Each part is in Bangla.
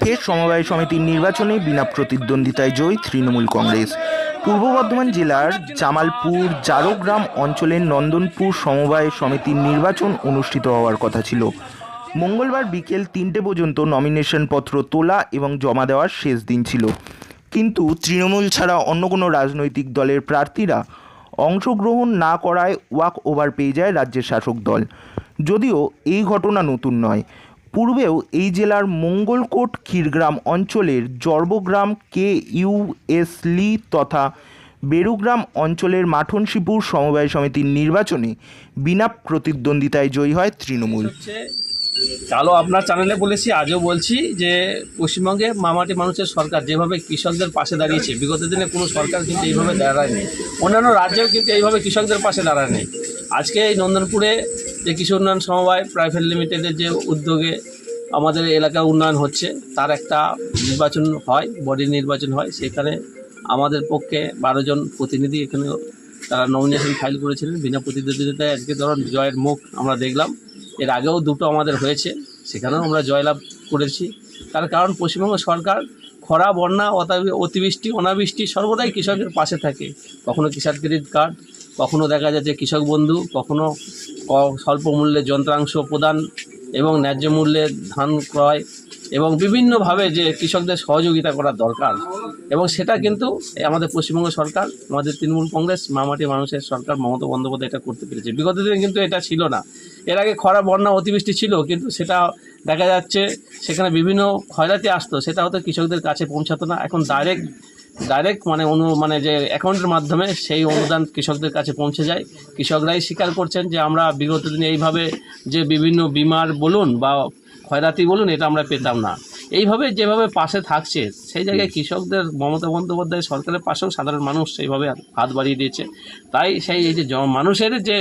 ফের সমবায় সমিতির নির্বাচনে বিনা প্রতিদ্বন্দ্বিতায় জয়ী তৃণমূল কংগ্রেস। পূর্ব বর্ধমান জেলার জামালপুর জারোগ্রাম অঞ্চলের নন্দনপুর সমবায় সমিতির নির্বাচন অনুষ্ঠিত হওয়ার কথা ছিল। মঙ্গলবার বিকেল 3টে পর্যন্ত নমিনেশন পত্র তোলা এবং জমা দেওয়ার শেষ দিন ছিল, কিন্তু তৃণমূল ছাড়া অন্য কোনো রাজনৈতিক দলের প্রার্থীরা অংশগ্রহণ না করায় ওয়াক ওভার পেয়ে যায় রাজ্যের শাসক দল। যদিও এই ঘটনা নতুন নয়, পূর্বেও এই জেলার মঙ্গলকোট ক্ষীরগ্রাম অঞ্চলের জর্বগ্রাম KUSলি তথা বেরুগ্রাম অঞ্চলের মাঠনশিপুর সমবায় সমিতির নির্বাচনে বিনা প্রতিদ্বন্দ্বিতায় জয়ী হয় তৃণমূল। কালো আপনার চ্যানেলে বলেছি, আজও বলছি যে পশ্চিমবঙ্গে মামাটি মানুষের সরকার যেভাবে কৃষকদের পাশে দাঁড়িয়েছে, বিগত দিনে কোনো সরকার কিন্তু এইভাবে দাঁড়ায়নি। অন্যান্য রাজ্যেও কিন্তু এইভাবে কৃষকদের পাশে দাঁড়ায়নি। আজকে এই নন্দনপুরে যে কৃষি উন্নয়ন সমবায় প্রাইভেট লিমিটেডের যে উদ্যোগে আমাদের এলাকার উন্নয়ন হচ্ছে, তার একটা নির্বাচন হয়, বডি নির্বাচন হয়। সেখানে আমাদের পক্ষে 12 জন প্রতিনিধি এখানে তারা নমিনেশন ফাইল করেছিলেন বিনা প্রতিদ্বন্দ্বিতায়। আজকে ধরুন জয়ের মুখ আমরা দেখলাম। এর আগেও দুটো আমাদের হয়েছে, সেখানেও আমরা জয়লাভ করেছি। তার কারণ পশ্চিমবঙ্গ সরকার খরা, বন্যা, অতিবৃষ্টি, অনাবৃষ্টি সর্বদাই কৃষকের পাশে থাকে। কখনো কিষাণ ক্রেডিট কার্ড, কখনো দেখা যাচ্ছে কৃষক বন্ধু, কখনো স্বল্প মূল্যে যন্ত্রাংশ প্রদান এবং ন্যায্য মূল্যে ধান ক্রয় এবং বিভিন্নভাবে যে কৃষকদের সহযোগিতা করার দরকার, এবং সেটা কিন্তু আমাদের পশ্চিমবঙ্গ সরকার, আমাদের তৃণমূল কংগ্রেস মামাটি মানুষের সরকার মমতা বন্দ্যোপাধ্যায় এটা করতে পেরেছে। বিগত দিনে কিন্তু এটা ছিল না। এর আগে খরা, বন্যা, অতিবৃষ্টি ছিল, কিন্তু সেটা দেখা যাচ্ছে সেখানে বিভিন্ন ক্ষয়রাতি আসতো, সেটা হয়তো কৃষকদের কাছে পৌঁছাতো না। এখন ডাইরেক্ট মানে যে অ্যাকাউন্টের মাধ্যমে সেই অনুদান কৃষকদের কাছে পৌঁছে যায়। কৃষকরাই স্বীকার করছেন যে আমরা বিগত দিনে এইভাবে যে বিভিন্ন বিমার বলুন বা ক্ষয়রাতি বলুন, এটা আমরা পেতাম না। এইভাবে যেভাবে পাশে থাকছে, সেই জায়গায় কৃষকদের মমতা বন্দ্যোপাধ্যায় সরকারের পাশেও সাধারণ মানুষ সেইভাবে হাত বাড়িয়ে দিয়েছে। তাই এই যে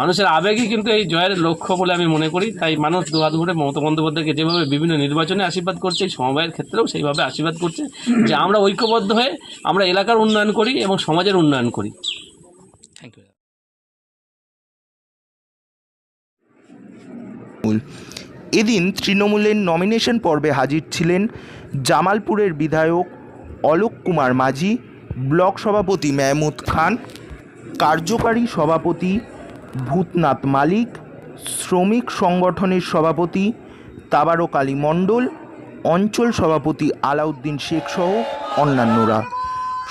মানুষের আবেগই কিন্তু এই জয়ের লক্ষ্য বলে আমি মনে করি। তাই মানুষ দুহাত ভরে মমতা বন্দ্যোপাধ্যায়কে যেভাবে বিভিন্ন নির্বাচনে আশীর্বাদ করছে, সমবায়ের ক্ষেত্রেও সেইভাবে আশীর্বাদ করছে যে আমরা ঐক্যবদ্ধ হয়ে আমরা এলাকার উন্নয়ন করি এবং সমাজের উন্নয়ন করি। Thank you. এদিন তৃণমূলের নমিনেশন পর্বে হাজির ছিলেন জামালপুরের বিধায়ক অলোক কুমার মাঝি, ব্লক সভাপতি মেহমুদ খান, কার্যকারী সভাপতি ভূতনাথ মালিক, শ্রমিক সংগঠনের সভাপতি তাবারক আলী মণ্ডল, অঞ্চল সভাপতি আলাউদ্দিন শেখ সহ অন্যান্যরা।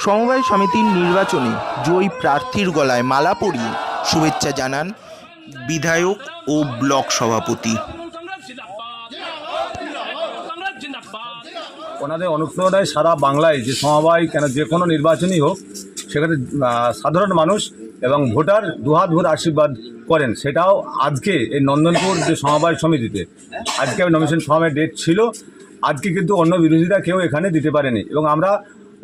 সমবায় সমিতির নির্বাচনে জয়ী প্রার্থীর গলায় মালা পরিয়ে শুভেচ্ছা জানান বিধায়ক ও ব্লক সভাপতি। ওনাদের অনুপ্রেরণায় সারা বাংলায় যে সমবায় কেন যে কোনো নির্বাচনই হোক, সেখানে সাধারণ মানুষ এবং ভোটার দুহাত ভরে আশীর্বাদ করেন। সেটাও আজকে এই নন্দনপুর যে সমবায় সমিতিতে আজকে নমিনেশন ফর্মের ডেট ছিল, আজকে কিন্তু অন্য বিরোধীরা কেউ এখানে দিতে পারেনি, এবং আমরা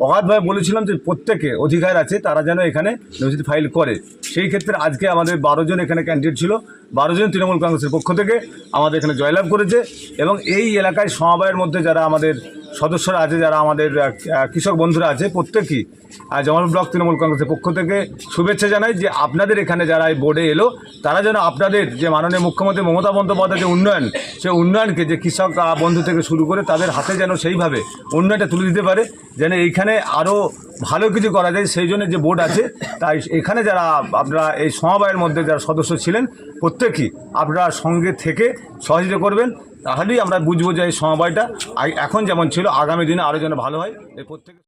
অগাধভাবে বলেছিলাম যে প্রত্যেকে অধিকার আছে তারা যেন এখানে নমিনেশন ফাইল করে। সেই ক্ষেত্রে আজকে আমাদের 12 জন এখানে ক্যান্ডিডেট ছিল, 12 জন তৃণমূল কংগ্রেসের পক্ষ থেকে আমাদের এখানে জয়লাভ করেছে। এবং এই এলাকায় সমবায়ের মধ্যে যারা আমাদের সদস্যরা আছে, যারা আমাদের কৃষক বন্ধুরা আছে, প্রত্যেকেই জামালপুর ব্লক তৃণমূল কংগ্রেসের পক্ষ থেকে শুভেচ্ছা জানাই যে আপনাদের এখানে যারা এই বোর্ডে এলো, তারা যেন আপনাদের যে মাননীয় মুখ্যমন্ত্রী মমতা বন্দ্যোপাধ্যায়ের যে উন্নয়ন, সেই উন্নয়নকে যে কৃষক বন্ধু থেকে শুরু করে তাদের হাতে যেন সেইভাবে উন্নয়নটা তুলে দিতে পারে, যেন এইখানে আরও ভালো কিছু করা যায়, সেই জন্য যে বোর্ড আছে। তাই এখানে যারা আপনারা এই সমবায়ের মধ্যে যারা সদস্য ছিলেন, প্রত্যেকেই আপনারা সঙ্গে থেকে সহযোগিতা করবেন, তাহলেই আমরা বুঝবো যে এই সমবায়টা এখন যেমন ছিল আগামী দিনে আরও যেন ভালো হয়। এই প্রত্যেকে